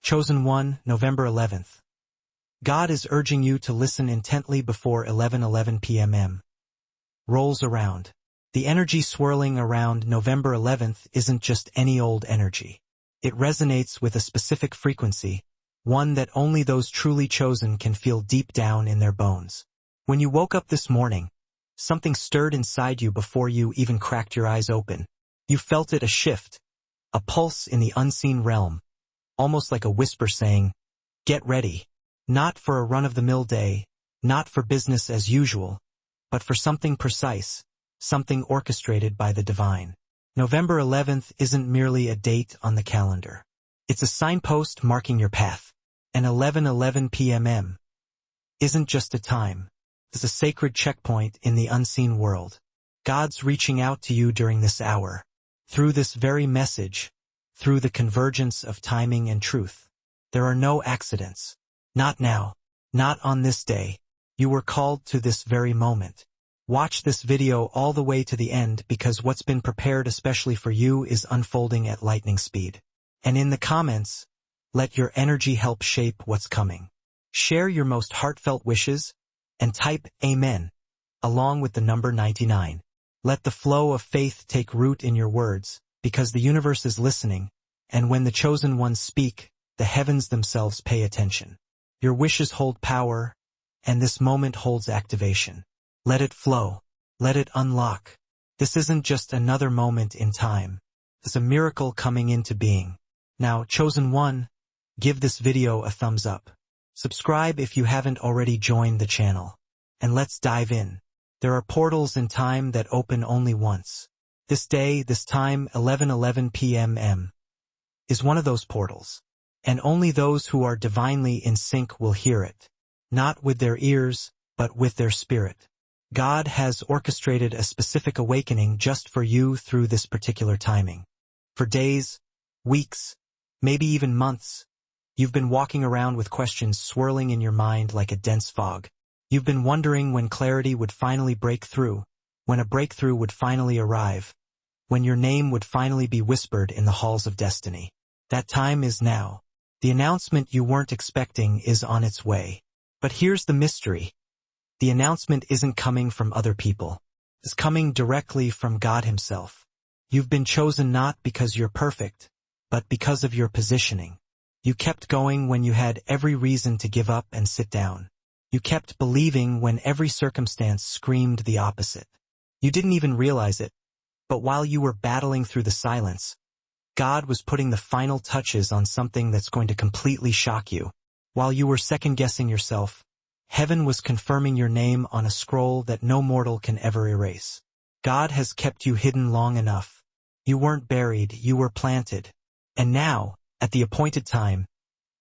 Chosen one, November 11th. God is urging you to listen intently before 11:11 p.m. rolls around. The energy swirling around November 11th isn't just any old energy. It resonates with a specific frequency, one that only those truly chosen can feel deep down in their bones. When you woke up this morning, something stirred inside you before you even cracked your eyes open. You felt it, a shift, a pulse in the unseen realm, almost like a whisper saying, "Get ready." Not for a run-of-the-mill day, not for business as usual, but for something precise, something orchestrated by the divine. November 11th isn't merely a date on the calendar. It's a signpost marking your path. And 11:11 p.m. isn't just a time. It's a sacred checkpoint in the unseen world. God's reaching out to you during this hour. Through this very message, through the convergence of timing and truth. There are no accidents. Not now. Not on this day. You were called to this very moment. Watch this video all the way to the end because what's been prepared especially for you is unfolding at lightning speed. And in the comments, let your energy help shape what's coming. Share your most heartfelt wishes and type Amen along with the number 99. Let the flow of faith take root in your words because the universe is listening, and when the chosen ones speak, the heavens themselves pay attention. Your wishes hold power, and this moment holds activation. Let it flow. Let it unlock. This isn't just another moment in time. It's a miracle coming into being. Now, chosen one, give this video a thumbs up. Subscribe if you haven't already joined the channel. And let's dive in. There are portals in time that open only once. This day, this time, 11:11 p.m. is one of those portals. And only those who are divinely in sync will hear it. Not with their ears, but with their spirit. God has orchestrated a specific awakening just for you through this particular timing. For days, weeks, maybe even months, you've been walking around with questions swirling in your mind like a dense fog. You've been wondering when clarity would finally break through, when a breakthrough would finally arrive, when your name would finally be whispered in the halls of destiny. That time is now. The announcement you weren't expecting is on its way. But here's the mystery. The announcement isn't coming from other people. It's coming directly from God Himself. You've been chosen not because you're perfect, but because of your positioning. You kept going when you had every reason to give up and sit down. You kept believing when every circumstance screamed the opposite. You didn't even realize it, but while you were battling through the silence, God was putting the final touches on something that's going to completely shock you. While you were second-guessing yourself, heaven was confirming your name on a scroll that no mortal can ever erase. God has kept you hidden long enough. You weren't buried, you were planted. And now, at the appointed time,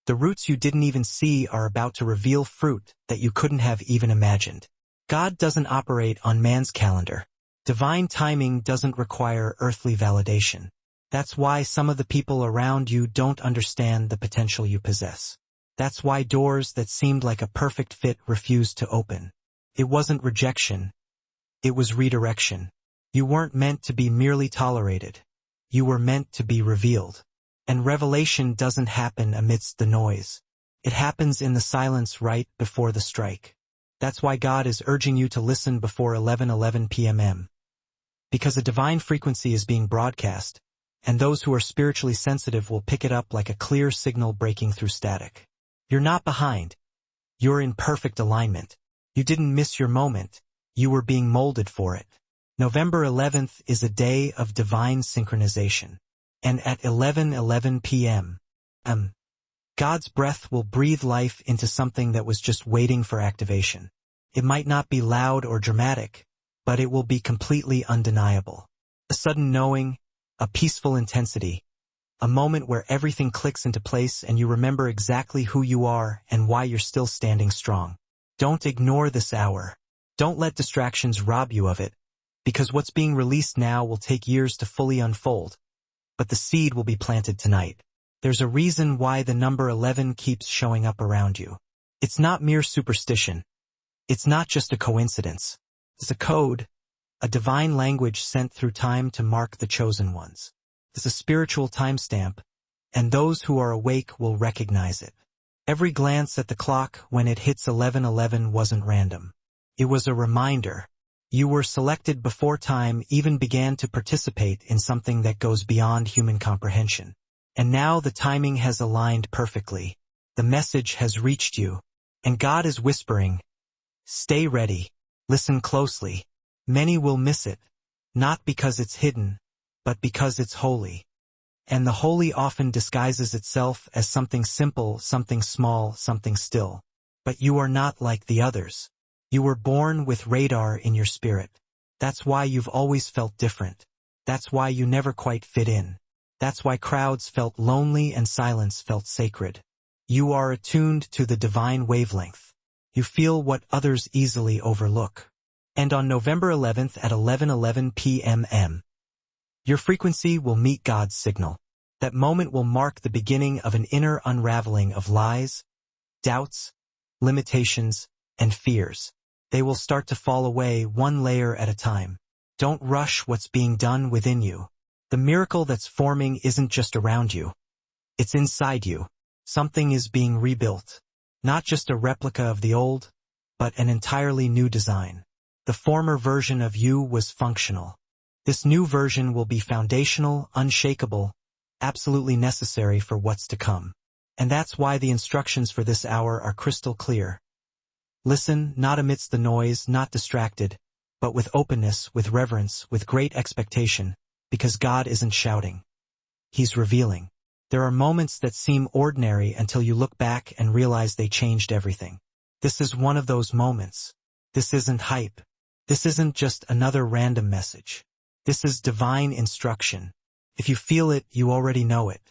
the roots you didn't even see are about to reveal fruit that you couldn't have even imagined. God doesn't operate on man's calendar. Divine timing doesn't require earthly validation. That's why some of the people around you don't understand the potential you possess. That's why doors that seemed like a perfect fit refused to open. It wasn't rejection. It was redirection. You weren't meant to be merely tolerated. You were meant to be revealed. And revelation doesn't happen amidst the noise. It happens in the silence right before the strike. That's why God is urging you to listen before 11:11 p.m. Because a divine frequency is being broadcast, and those who are spiritually sensitive will pick it up like a clear signal breaking through static. You're not behind. You're in perfect alignment. You didn't miss your moment. You were being molded for it. November 11th is a day of divine synchronization. And at 11:11 p.m., God's breath will breathe life into something that was just waiting for activation. It might not be loud or dramatic, but it will be completely undeniable. A sudden knowing, a peaceful intensity, a moment where everything clicks into place and you remember exactly who you are and why you're still standing strong. Don't ignore this hour. Don't let distractions rob you of it, because what's being released now will take years to fully unfold, but the seed will be planted tonight. There's a reason why the number 11 keeps showing up around you. It's not mere superstition. It's not just a coincidence. It's a code, a divine language sent through time to mark the chosen ones. It's a spiritual timestamp, and those who are awake will recognize it. Every glance at the clock when it hits 11:11 wasn't random. It was a reminder. You were selected before time even began to participate in something that goes beyond human comprehension. And now the timing has aligned perfectly. The message has reached you. And God is whispering, stay ready, listen closely. Many will miss it, not because it's hidden, but because it's holy. And the holy often disguises itself as something simple, something small, something still. But you are not like the others. You were born with radar in your spirit. That's why you've always felt different. That's why you never quite fit in. That's why crowds felt lonely and silence felt sacred. You are attuned to the divine wavelength. You feel what others easily overlook. And on November 11th at 11:11 p.m., your frequency will meet God's signal. That moment will mark the beginning of an inner unraveling of lies, doubts, limitations, and fears. They will start to fall away one layer at a time. Don't rush what's being done within you. The miracle that's forming isn't just around you. It's inside you. Something is being rebuilt. Not just a replica of the old, but an entirely new design. The former version of you was functional. This new version will be foundational, unshakable, absolutely necessary for what's to come. And that's why the instructions for this hour are crystal clear. Listen, not amidst the noise, not distracted, but with openness, with reverence, with great expectation, because God isn't shouting. He's revealing. There are moments that seem ordinary until you look back and realize they changed everything. This is one of those moments. This isn't hype. This isn't just another random message. This is divine instruction. If you feel it, you already know it.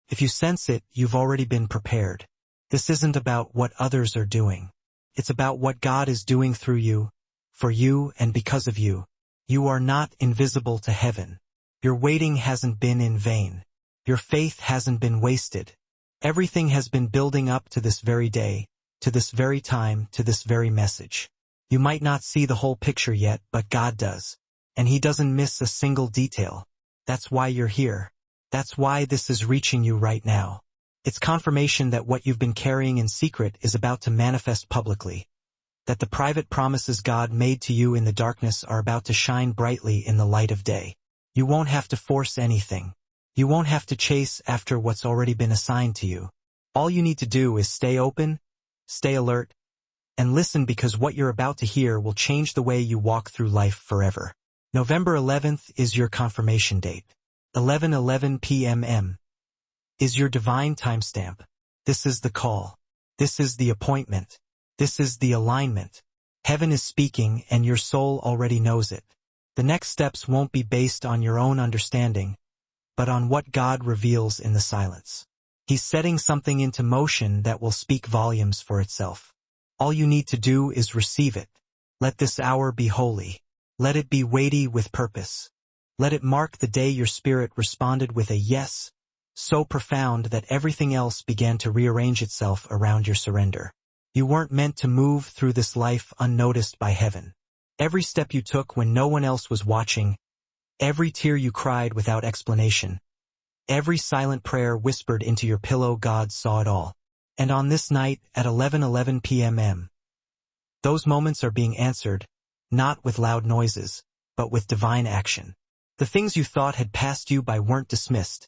If you sense it, you've already been prepared. This isn't about what others are doing. It's about what God is doing through you, for you and because of you. You are not invisible to heaven. Your waiting hasn't been in vain. Your faith hasn't been wasted. Everything has been building up to this very day, to this very time, to this very message. You might not see the whole picture yet, but God does. And He doesn't miss a single detail. That's why you're here. That's why this is reaching you right now. It's confirmation that what you've been carrying in secret is about to manifest publicly. That the private promises God made to you in the darkness are about to shine brightly in the light of day. You won't have to force anything. You won't have to chase after what's already been assigned to you. All you need to do is stay open, stay alert, and listen, because what you're about to hear will change the way you walk through life forever. November 11th is your confirmation date. 11:11 p.m. is your divine timestamp. This is the call. This is the appointment. This is the alignment. Heaven is speaking, and your soul already knows it. The next steps won't be based on your own understanding, but on what God reveals in the silence. He's setting something into motion that will speak volumes for itself. All you need to do is receive it. Let this hour be holy. Let it be weighty with purpose. Let it mark the day your spirit responded with a yes, so profound that everything else began to rearrange itself around your surrender. You weren't meant to move through this life unnoticed by heaven. Every step you took when no one else was watching, every tear you cried without explanation, every silent prayer whispered into your pillow, God saw it all. And on this night at 11:11 p.m, those moments are being answered, not with loud noises, but with divine action. The things you thought had passed you by weren't dismissed.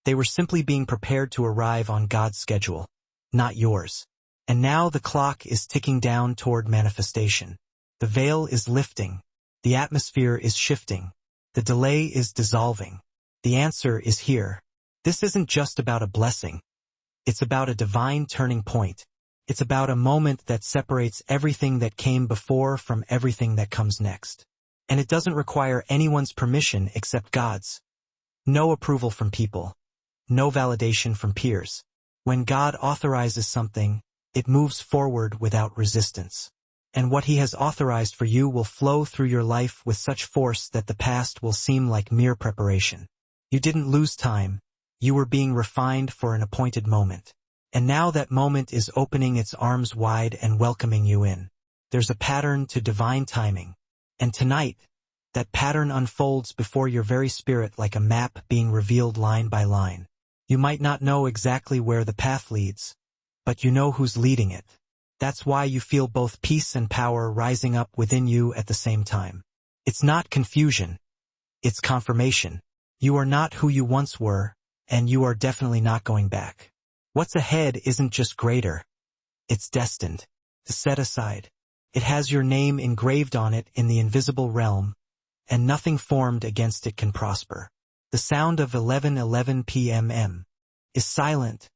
They were simply being prepared to arrive on God's schedule, not yours. And now the clock is ticking down toward manifestation. The veil is lifting. The atmosphere is shifting. The delay is dissolving. The answer is here. This isn't just about a blessing. It's about a divine turning point. It's about a moment that separates everything that came before from everything that comes next. And it doesn't require anyone's permission except God's. No approval from people. No validation from peers. When God authorizes something, it moves forward without resistance. And what He has authorized for you will flow through your life with such force that the past will seem like mere preparation. You didn't lose time. You were being refined for an appointed moment. And now that moment is opening its arms wide and welcoming you in. There's a pattern to divine timing. And tonight, that pattern unfolds before your very spirit like a map being revealed line by line. You might not know exactly where the path leads, but you know who's leading it. That's why you feel both peace and power rising up within you at the same time. It's not confusion. It's confirmation. You are not who you once were, and you are definitely not going back. What's ahead isn't just greater. It's destined to set aside. It has your name engraved on it in the invisible realm, and nothing formed against it can prosper. The sound of 11:11 p.m. is silent,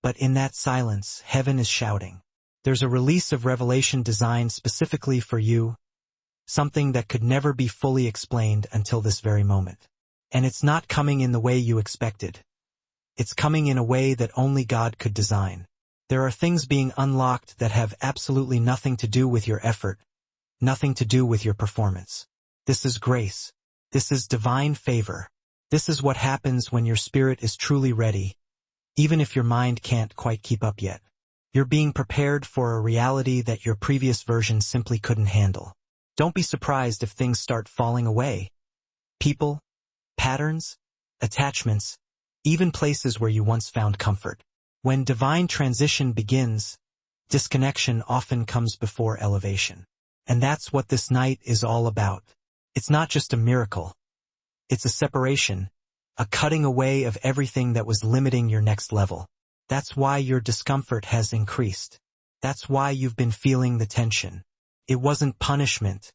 but in that silence, heaven is shouting. There's a release of revelation designed specifically for you, something that could never be fully explained until this very moment. And it's not coming in the way you expected. It's coming in a way that only God could design. There are things being unlocked that have absolutely nothing to do with your effort, nothing to do with your performance. This is grace. This is divine favor. This is what happens when your spirit is truly ready, even if your mind can't quite keep up yet. You're being prepared for a reality that your previous version simply couldn't handle. Don't be surprised if things start falling away. People, patterns, attachments, even places where you once found comfort. When divine transition begins, disconnection often comes before elevation. And that's what this night is all about. It's not just a miracle. It's a separation, a cutting away of everything that was limiting your next level. That's why your discomfort has increased. That's why you've been feeling the tension. It wasn't punishment.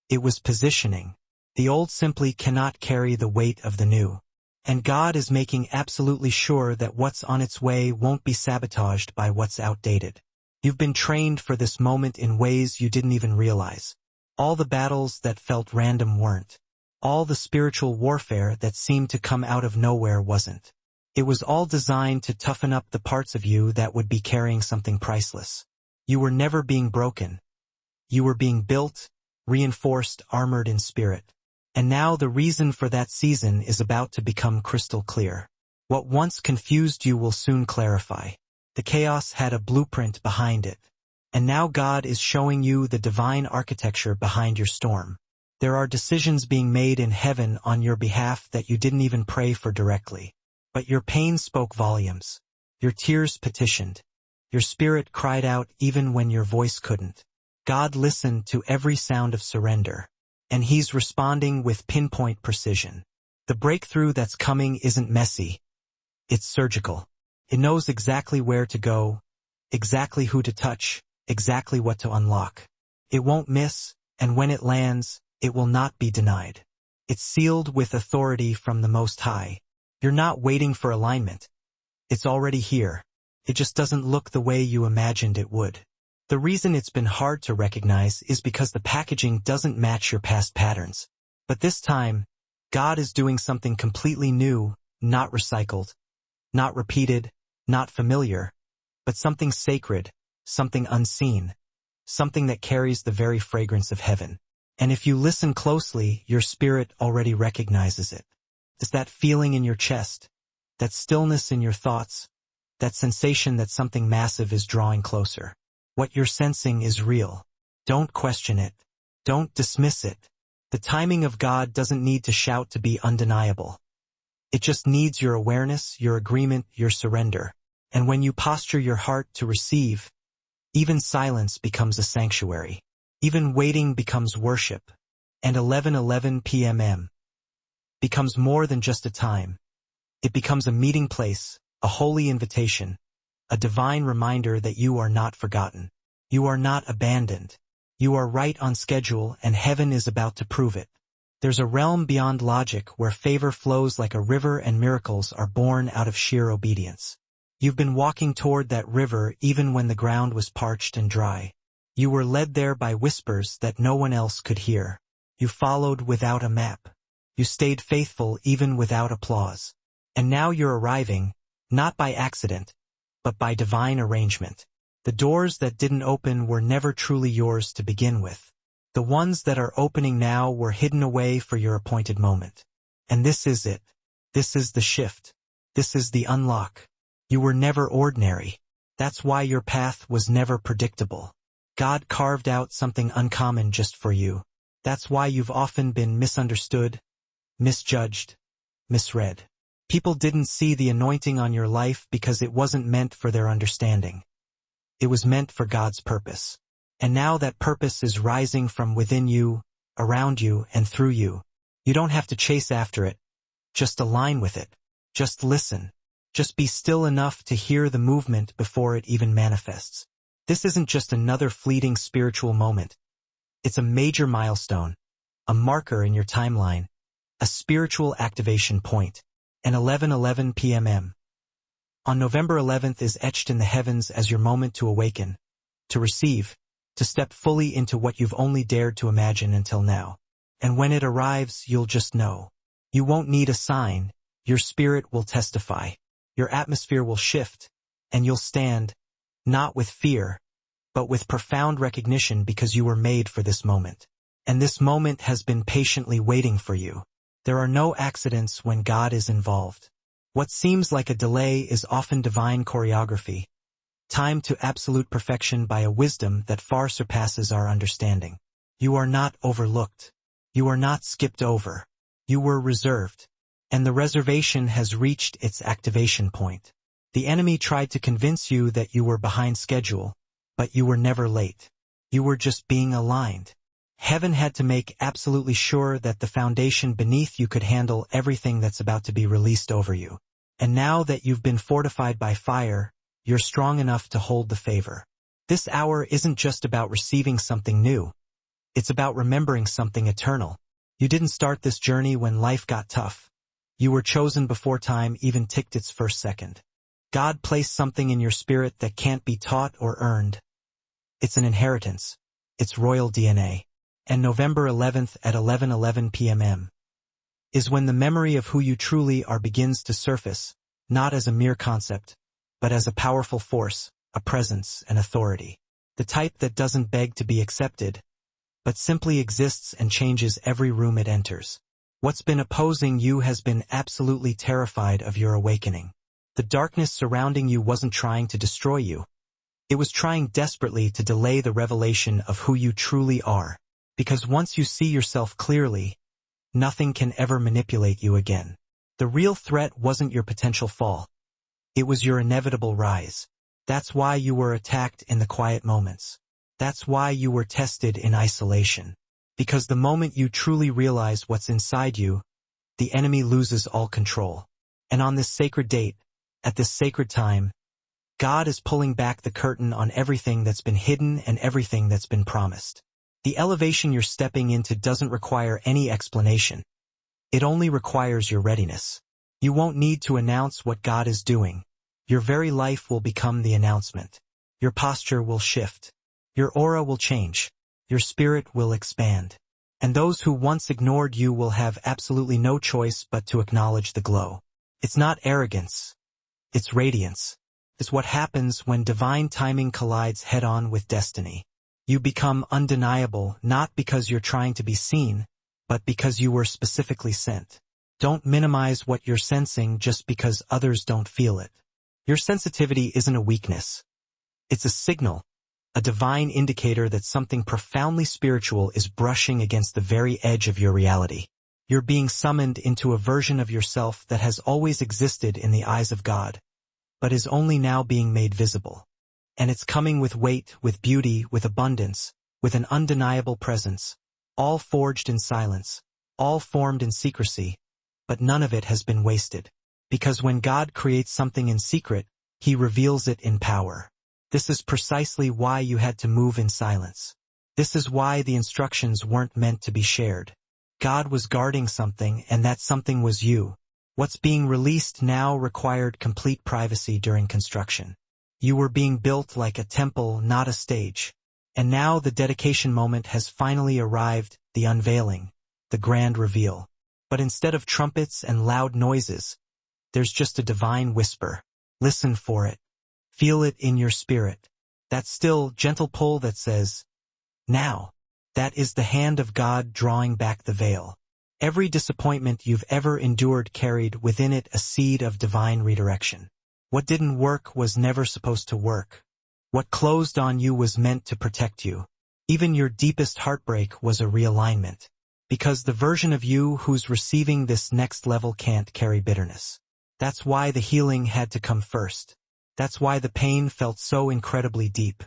It was positioning. The old simply cannot carry the weight of the new. And God is making absolutely sure that what's on its way won't be sabotaged by what's outdated. You've been trained for this moment in ways you didn't even realize. All the battles that felt random weren't. All the spiritual warfare that seemed to come out of nowhere wasn't. It was all designed to toughen up the parts of you that would be carrying something priceless. You were never being broken. You were being built, reinforced, armored in spirit. And now the reason for that season is about to become crystal clear. What once confused you will soon clarify. The chaos had a blueprint behind it. And now God is showing you the divine architecture behind your storm. There are decisions being made in heaven on your behalf that you didn't even pray for directly. But your pain spoke volumes. Your tears petitioned. Your spirit cried out even when your voice couldn't. God listened to every sound of surrender. And He's responding with pinpoint precision. The breakthrough that's coming isn't messy. It's surgical. It knows exactly where to go, exactly who to touch, exactly what to unlock. It won't miss, and when it lands, it will not be denied. It's sealed with authority from the Most High. You're not waiting for alignment. It's already here. It just doesn't look the way you imagined it would. The reason it's been hard to recognize is because the packaging doesn't match your past patterns. But this time, God is doing something completely new, not recycled, not repeated, not familiar, but something sacred, something unseen, something that carries the very fragrance of heaven. And if you listen closely, your spirit already recognizes it. It's that feeling in your chest, that stillness in your thoughts, that sensation that something massive is drawing closer. What you're sensing is real. Don't question it. Don't dismiss it. The timing of God doesn't need to shout to be undeniable. It just needs your awareness, your agreement, your surrender. And when you posture your heart to receive, even silence becomes a sanctuary. Even waiting becomes worship. And 11:11 p.m. becomes more than just a time. It becomes a meeting place, a holy invitation, a divine reminder that you are not forgotten. You are not abandoned. You are right on schedule, and heaven is about to prove it. There's a realm beyond logic where favor flows like a river and miracles are born out of sheer obedience. You've been walking toward that river even when the ground was parched and dry. You were led there by whispers that no one else could hear. You followed without a map. You stayed faithful even without applause. And now you're arriving, not by accident, but by divine arrangement. The doors that didn't open were never truly yours to begin with. The ones that are opening now were hidden away for your appointed moment. And this is it. This is the shift. This is the unlock. You were never ordinary. That's why your path was never predictable. God carved out something uncommon just for you. That's why you've often been misunderstood, misjudged, misread. People didn't see the anointing on your life because it wasn't meant for their understanding. It was meant for God's purpose. And now that purpose is rising from within you, around you, and through you. You don't have to chase after it. Just align with it. Just listen. Just be still enough to hear the movement before it even manifests. This isn't just another fleeting spiritual moment. It's a major milestone, a marker in your timeline, a spiritual activation point. And 11:11 p.m. on November 11th is etched in the heavens as your moment to awaken, to receive, to step fully into what you've only dared to imagine until now. And when it arrives, you'll just know. You won't need a sign. Your spirit will testify. Your atmosphere will shift, and you'll stand, not with fear, but with profound recognition because you were made for this moment. And this moment has been patiently waiting for you. There are no accidents when God is involved. What seems like a delay is often divine choreography, timed to absolute perfection by a wisdom that far surpasses our understanding. You are not overlooked. You are not skipped over. You were reserved. And the reservation has reached its activation point. The enemy tried to convince you that you were behind schedule, but you were never late. You were just being aligned. Heaven had to make absolutely sure that the foundation beneath you could handle everything that's about to be released over you. And now that you've been fortified by fire, you're strong enough to hold the favor. This hour isn't just about receiving something new. It's about remembering something eternal. You didn't start this journey when life got tough. You were chosen before time even ticked its first second. God placed something in your spirit that can't be taught or earned. It's an inheritance. It's royal DNA. And November 11th at 11:11 p.m. is when the memory of who you truly are begins to surface, not as a mere concept, but as a powerful force, a presence, an authority. The type that doesn't beg to be accepted, but simply exists and changes every room it enters. What's been opposing you has been absolutely terrified of your awakening. The darkness surrounding you wasn't trying to destroy you. It was trying desperately to delay the revelation of who you truly are. Because once you see yourself clearly, nothing can ever manipulate you again. The real threat wasn't your potential fall. It was your inevitable rise. That's why you were attacked in the quiet moments. That's why you were tested in isolation. Because the moment you truly realize what's inside you, the enemy loses all control. And on this sacred date, at this sacred time, God is pulling back the curtain on everything that's been hidden and everything that's been promised. The elevation you're stepping into doesn't require any explanation. It only requires your readiness. You won't need to announce what God is doing. Your very life will become the announcement. Your posture will shift. Your aura will change. Your spirit will expand. And those who once ignored you will have absolutely no choice but to acknowledge the glow. It's not arrogance. It's radiance. It's what happens when divine timing collides head-on with destiny. You become undeniable not because you're trying to be seen, but because you were specifically sent. Don't minimize what you're sensing just because others don't feel it. Your sensitivity isn't a weakness. It's a signal, a divine indicator that something profoundly spiritual is brushing against the very edge of your reality. You're being summoned into a version of yourself that has always existed in the eyes of God, but is only now being made visible. And it's coming with weight, with beauty, with abundance, with an undeniable presence, all forged in silence, all formed in secrecy, but none of it has been wasted. Because when God creates something in secret, He reveals it in power. This is precisely why you had to move in silence. This is why the instructions weren't meant to be shared. God was guarding something, and that something was you. What's being released now required complete privacy during construction. You were being built like a temple, not a stage. And now the dedication moment has finally arrived, the unveiling, the grand reveal. But instead of trumpets and loud noises, there's just a divine whisper. Listen for it. Feel it in your spirit. That still, gentle pull that says, now. That is the hand of God drawing back the veil. Every disappointment you've ever endured carried within it a seed of divine redirection. What didn't work was never supposed to work. What closed on you was meant to protect you. Even your deepest heartbreak was a realignment. Because the version of you who's receiving this next level can't carry bitterness. That's why the healing had to come first. That's why the pain felt so incredibly deep.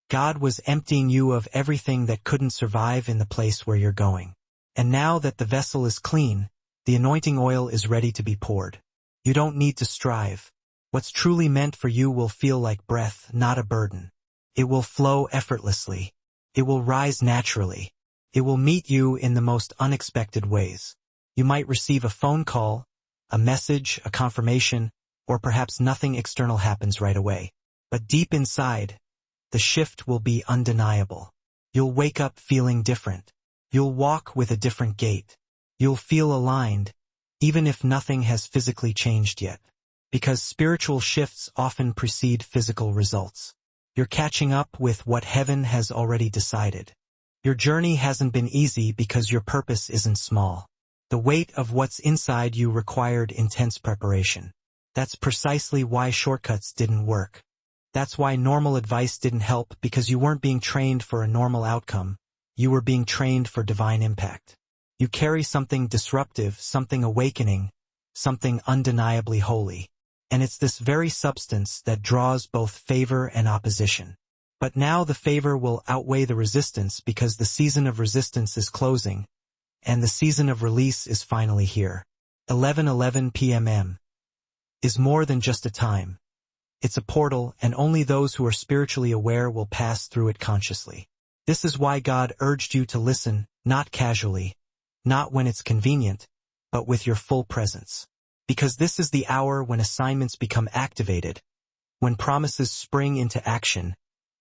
God was emptying you of everything that couldn't survive in the place where you're going. And now that the vessel is clean, the anointing oil is ready to be poured. You don't need to strive. What's truly meant for you will feel like breath, not a burden. It will flow effortlessly. It will rise naturally. It will meet you in the most unexpected ways. You might receive a phone call, a message, a confirmation, or perhaps nothing external happens right away. But deep inside, the shift will be undeniable. You'll wake up feeling different. You'll walk with a different gait. You'll feel aligned, even if nothing has physically changed yet. Because spiritual shifts often precede physical results. You're catching up with what heaven has already decided. Your journey hasn't been easy because your purpose isn't small. The weight of what's inside you required intense preparation. That's precisely why shortcuts didn't work. That's why normal advice didn't help, because you weren't being trained for a normal outcome. You were being trained for divine impact. You carry something disruptive, something awakening, something undeniably holy. And it's this very substance that draws both favor and opposition. But now the favor will outweigh the resistance because the season of resistance is closing, and the season of release is finally here. 11:11 p.m. is more than just a time. It's a portal, and only those who are spiritually aware will pass through it consciously. This is why God urged you to listen, not casually, not when it's convenient, but with your full presence. Because this is the hour when assignments become activated, when promises spring into action,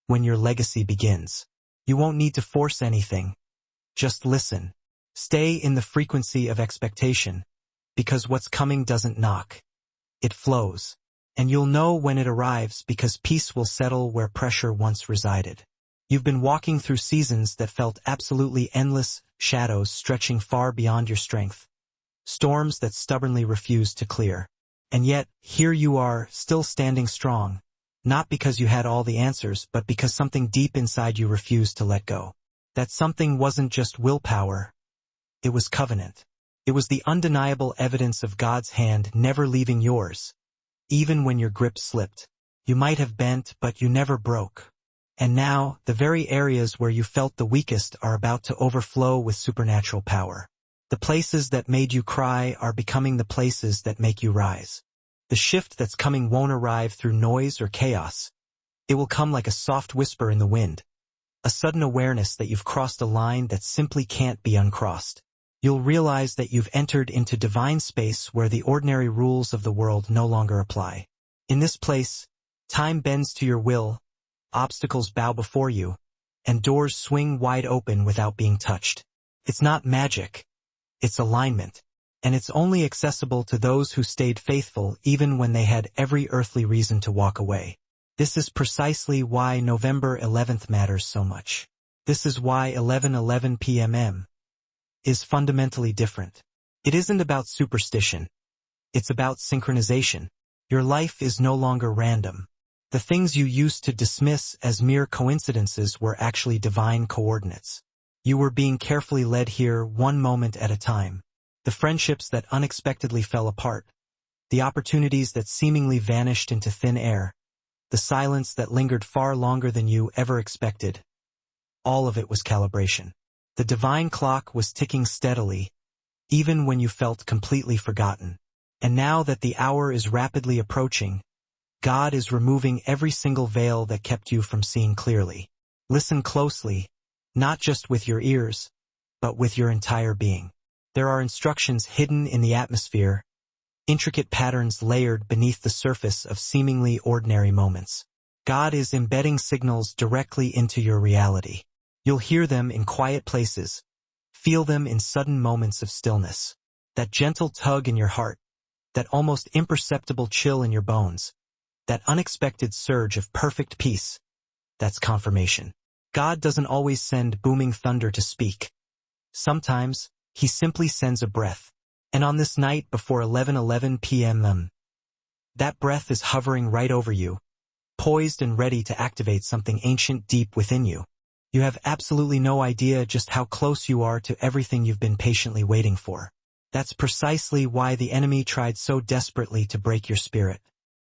when your legacy begins. You won't need to force anything. Just listen. Stay in the frequency of expectation, because what's coming doesn't knock. It flows. And you'll know when it arrives because peace will settle where pressure once resided. You've been walking through seasons that felt absolutely endless, shadows stretching far beyond your strength, storms that stubbornly refused to clear. And yet, here you are, still standing strong, not because you had all the answers, but because something deep inside you refused to let go. That something wasn't just willpower, it was covenant. It was the undeniable evidence of God's hand never leaving yours. Even when your grip slipped, you might have bent, but you never broke. And now, the very areas where you felt the weakest are about to overflow with supernatural power. The places that made you cry are becoming the places that make you rise. The shift that's coming won't arrive through noise or chaos. It will come like a soft whisper in the wind, a sudden awareness that you've crossed a line that simply can't be uncrossed. You'll realize that you've entered into divine space where the ordinary rules of the world no longer apply. In this place, time bends to your will, obstacles bow before you, and doors swing wide open without being touched. It's not magic, it's alignment, and it's only accessible to those who stayed faithful even when they had every earthly reason to walk away. This is precisely why November 11th matters so much. This is why 11:11 p.m. is fundamentally different. It isn't about superstition. It's about synchronization. Your life is no longer random. The things you used to dismiss as mere coincidences were actually divine coordinates. You were being carefully led here one moment at a time. The friendships that unexpectedly fell apart, the opportunities that seemingly vanished into thin air, the silence that lingered far longer than you ever expected. All of it was calibration. The divine clock was ticking steadily, even when you felt completely forgotten. And now that the hour is rapidly approaching, God is removing every single veil that kept you from seeing clearly. Listen closely, not just with your ears, but with your entire being. There are instructions hidden in the atmosphere, intricate patterns layered beneath the surface of seemingly ordinary moments. God is embedding signals directly into your reality. You'll hear them in quiet places, feel them in sudden moments of stillness. That gentle tug in your heart, that almost imperceptible chill in your bones, that unexpected surge of perfect peace, that's confirmation. God doesn't always send booming thunder to speak. Sometimes, He simply sends a breath. And on this night before 11:11 p.m., that breath is hovering right over you, poised and ready to activate something ancient deep within you. You have absolutely no idea just how close you are to everything you've been patiently waiting for. That's precisely why the enemy tried so desperately to break your spirit.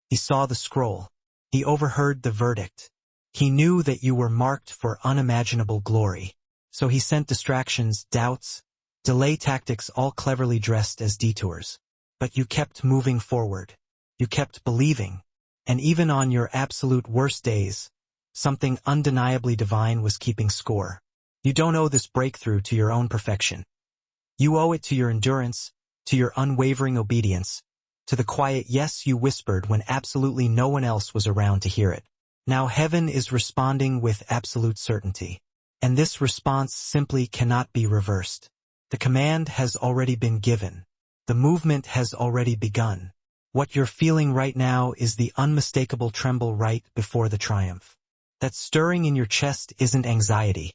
He saw the scroll. He overheard the verdict. He knew that you were marked for unimaginable glory. So he sent distractions, doubts, delay tactics, all cleverly dressed as detours. But you kept moving forward. You kept believing. And even on your absolute worst days, something undeniably divine was keeping score. You don't owe this breakthrough to your own perfection. You owe it to your endurance, to your unwavering obedience, to the quiet yes you whispered when absolutely no one else was around to hear it. Now heaven is responding with absolute certainty. And this response simply cannot be reversed. The command has already been given. The movement has already begun. What you're feeling right now is the unmistakable tremble right before the triumph. That stirring in your chest isn't anxiety.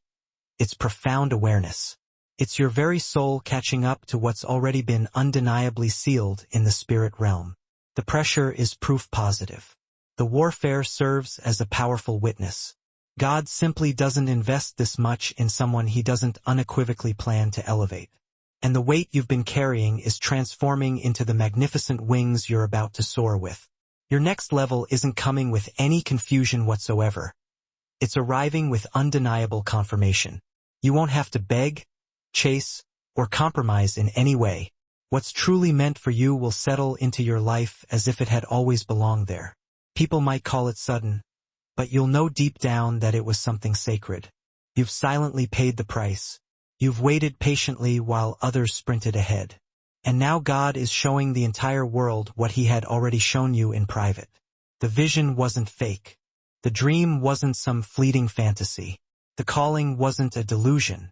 It's profound awareness. It's your very soul catching up to what's already been undeniably sealed in the spirit realm. The pressure is proof positive. The warfare serves as a powerful witness. God simply doesn't invest this much in someone he doesn't unequivocally plan to elevate. And the weight you've been carrying is transforming into the magnificent wings you're about to soar with. Your next level isn't coming with any confusion whatsoever. It's arriving with undeniable confirmation. You won't have to beg, chase, or compromise in any way. What's truly meant for you will settle into your life as if it had always belonged there. People might call it sudden, but you'll know deep down that it was something sacred. You've silently paid the price. You've waited patiently while others sprinted ahead. And now God is showing the entire world what he had already shown you in private. The vision wasn't fake. The dream wasn't some fleeting fantasy. The calling wasn't a delusion.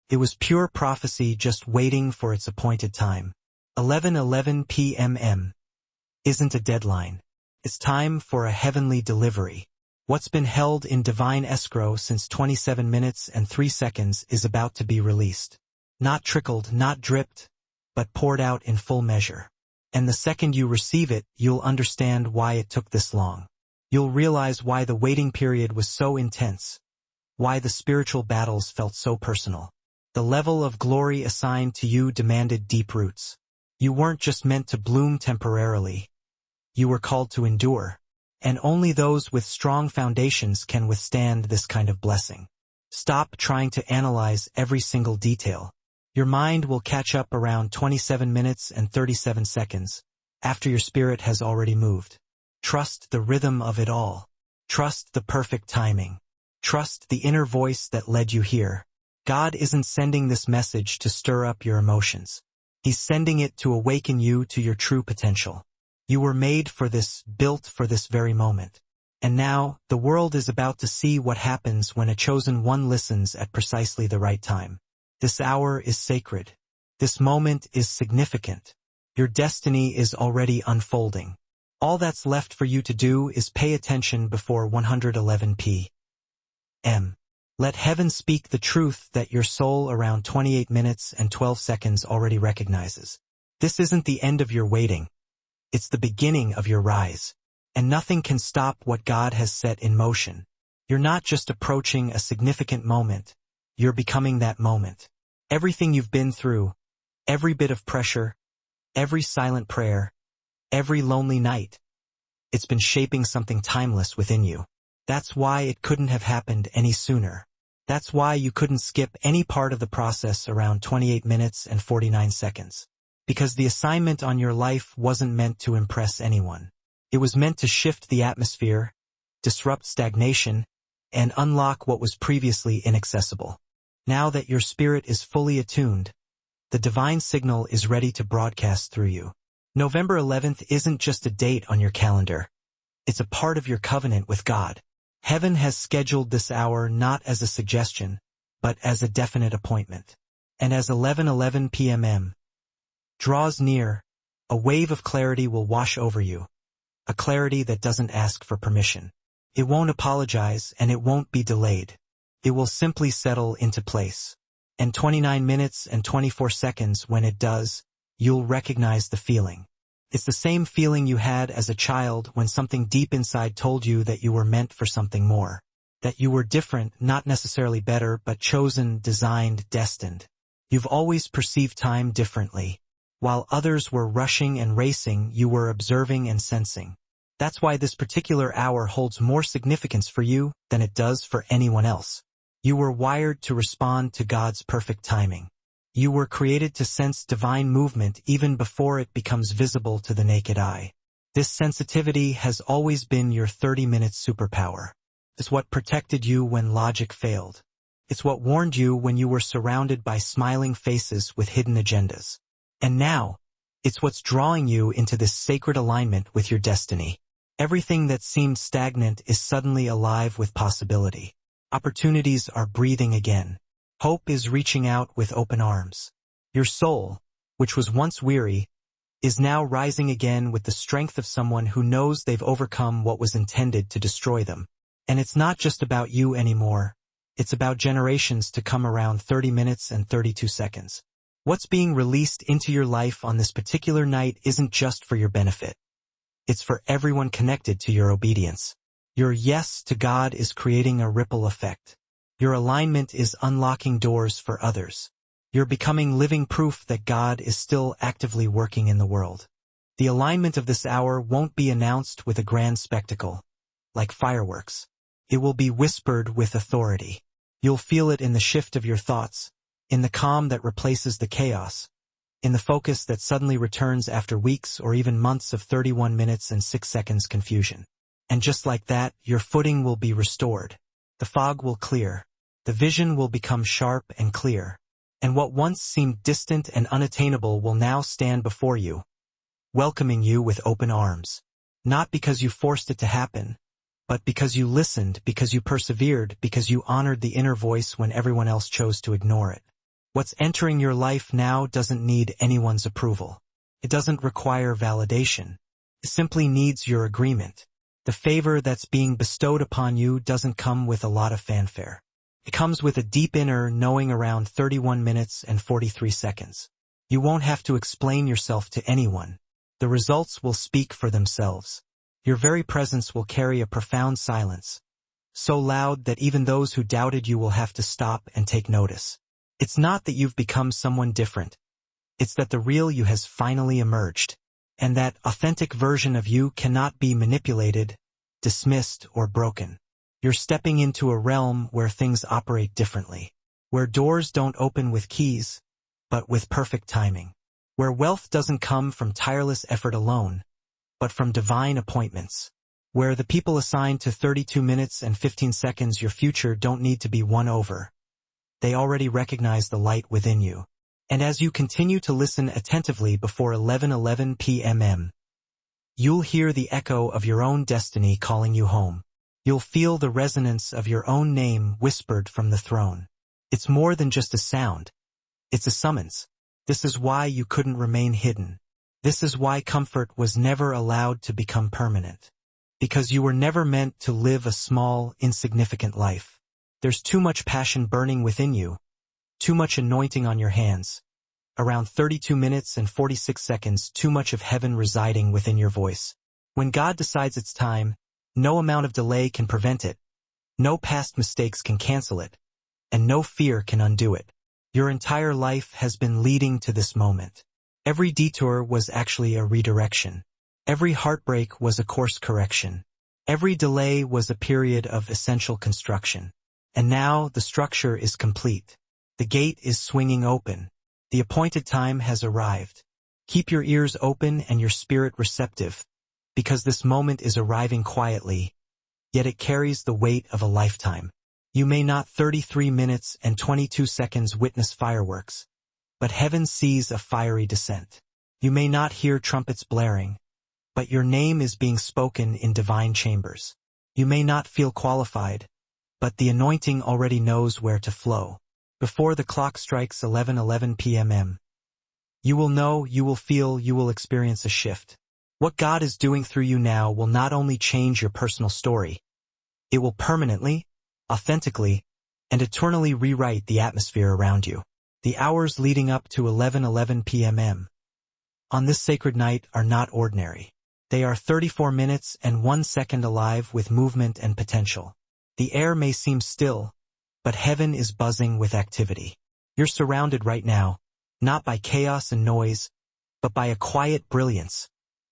It was pure prophecy just waiting for its appointed time. 11:11 p.m. isn't a deadline. It's time for a heavenly delivery. What's been held in divine escrow since 27 minutes and 3 seconds is about to be released. Not trickled, not dripped, but poured out in full measure. And the second you receive it, you'll understand why it took this long. You'll realize why the waiting period was so intense, why the spiritual battles felt so personal. The level of glory assigned to you demanded deep roots. You weren't just meant to bloom temporarily. You were called to endure. And only those with strong foundations can withstand this kind of blessing. Stop trying to analyze every single detail. Your mind will catch up around 27 minutes and 37 seconds, after your spirit has already moved. Trust the rhythm of it all. Trust the perfect timing. Trust the inner voice that led you here. God isn't sending this message to stir up your emotions. He's sending it to awaken you to your true potential. You were made for this, built for this very moment. And now, the world is about to see what happens when a chosen one listens at precisely the right time. This hour is sacred. This moment is significant. Your destiny is already unfolding. All that's left for you to do is pay attention before 111 p.m. Let heaven speak the truth that your soul around 28 minutes and 12 seconds already recognizes. This isn't the end of your waiting. It's the beginning of your rise. And nothing can stop what God has set in motion. You're not just approaching a significant moment. You're becoming that moment. Everything you've been through, every bit of pressure, every silent prayer, every lonely night, it's been shaping something timeless within you. That's why it couldn't have happened any sooner. That's why you couldn't skip any part of the process around 28 minutes and 49 seconds. Because the assignment on your life wasn't meant to impress anyone. It was meant to shift the atmosphere, disrupt stagnation, and unlock what was previously inaccessible. Now that your spirit is fully attuned, the divine signal is ready to broadcast through you. November 11th isn't just a date on your calendar. It's a part of your covenant with God. Heaven has scheduled this hour not as a suggestion, but as a definite appointment. And as 11:11 p.m. draws near, a wave of clarity will wash over you. A clarity that doesn't ask for permission. It won't apologize and it won't be delayed. It will simply settle into place. And 29 minutes and 24 seconds when it does, you'll recognize the feeling. It's the same feeling you had as a child when something deep inside told you that you were meant for something more. That you were different, not necessarily better, but chosen, designed, destined. You've always perceived time differently. While others were rushing and racing, you were observing and sensing. That's why this particular hour holds more significance for you than it does for anyone else. You were wired to respond to God's perfect timing. You were created to sense divine movement even before it becomes visible to the naked eye. This sensitivity has always been your 30-minute superpower. It's what protected you when logic failed. It's what warned you when you were surrounded by smiling faces with hidden agendas. And now, it's what's drawing you into this sacred alignment with your destiny. Everything that seemed stagnant is suddenly alive with possibility. Opportunities are breathing again. Hope is reaching out with open arms. Your soul, which was once weary, is now rising again with the strength of someone who knows they've overcome what was intended to destroy them. And it's not just about you anymore. It's about generations to come. Around 30 minutes and 32 seconds. What's being released into your life on this particular night isn't just for your benefit. It's for everyone connected to your obedience. Your yes to God is creating a ripple effect. Your alignment is unlocking doors for others. You're becoming living proof that God is still actively working in the world. The alignment of this hour won't be announced with a grand spectacle, like fireworks. It will be whispered with authority. You'll feel it in the shift of your thoughts, in the calm that replaces the chaos, in the focus that suddenly returns after weeks or even months of 31 minutes and 6 seconds confusion. And just like that, your footing will be restored. The fog will clear. The vision will become sharp and clear. And what once seemed distant and unattainable will now stand before you, welcoming you with open arms. Not because you forced it to happen, but because you listened, because you persevered, because you honored the inner voice when everyone else chose to ignore it. What's entering your life now doesn't need anyone's approval. It doesn't require validation. It simply needs your agreement. The favor that's being bestowed upon you doesn't come with a lot of fanfare. It comes with a deep inner knowing. Around 31 minutes and 43 seconds. You won't have to explain yourself to anyone. The results will speak for themselves. Your very presence will carry a profound silence, so loud that even those who doubted you will have to stop and take notice. It's not that you've become someone different. It's that the real you has finally emerged, and that authentic version of you cannot be manipulated, dismissed, or broken. You're stepping into a realm where things operate differently, where doors don't open with keys, but with perfect timing, where wealth doesn't come from tireless effort alone, but from divine appointments, where the people assigned to 32 minutes and 15 seconds your future don't need to be won over. They already recognize the light within you. And as you continue to listen attentively before 11:11 p.m., you'll hear the echo of your own destiny calling you home. You'll feel the resonance of your own name whispered from the throne. It's more than just a sound. It's a summons. This is why you couldn't remain hidden. This is why comfort was never allowed to become permanent. Because you were never meant to live a small, insignificant life. There's too much passion burning within you. Too much anointing on your hands. Around 32 minutes and 46 seconds, too much of heaven residing within your voice. When God decides it's time, no amount of delay can prevent it. No past mistakes can cancel it. And no fear can undo it. Your entire life has been leading to this moment. Every detour was actually a redirection. Every heartbreak was a course correction. Every delay was a period of essential construction. And now the structure is complete. The gate is swinging open. The appointed time has arrived. Keep your ears open and your spirit receptive, because this moment is arriving quietly, yet it carries the weight of a lifetime. You may not 33 minutes and 22 seconds witness fireworks, but heaven sees a fiery descent. You may not hear trumpets blaring, but your name is being spoken in divine chambers. You may not feel qualified, but the anointing already knows where to flow. Before the clock strikes 11:11 p.m., you will know, you will feel, you will experience a shift. What God is doing through you now will not only change your personal story, it will permanently, authentically, and eternally rewrite the atmosphere around you. The hours leading up to 11:11 p.m. on this sacred night are not ordinary. They are 34 minutes and 1 second alive with movement and potential. The air may seem still, but heaven is buzzing with activity. You're surrounded right now, not by chaos and noise, but by a quiet brilliance,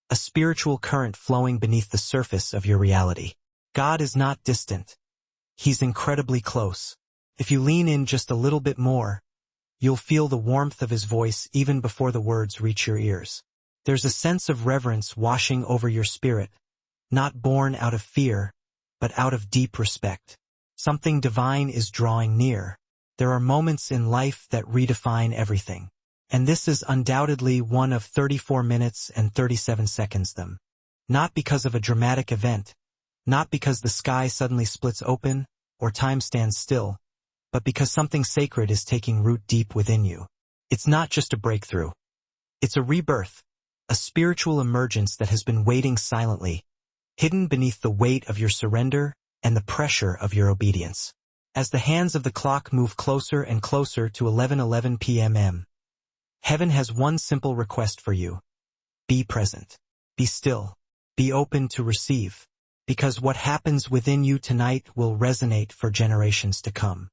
a spiritual current flowing beneath the surface of your reality. God is not distant. He's incredibly close. If you lean in just a little bit more, you'll feel the warmth of his voice even before the words reach your ears. There's a sense of reverence washing over your spirit, not born out of fear, but out of deep respect. Something divine is drawing near. There are moments in life that redefine everything. And this is undoubtedly one of 34 minutes and 37 seconds them. Not because of a dramatic event, not because the sky suddenly splits open, or time stands still, but because something sacred is taking root deep within you. It's not just a breakthrough. It's a rebirth, a spiritual emergence that has been waiting silently, hidden beneath the weight of your surrender and the pressure of your obedience. As the hands of the clock move closer and closer to 11:11 p.m., heaven has one simple request for you. Be present. Be still. Be open to receive. Because what happens within you tonight will resonate for generations to come.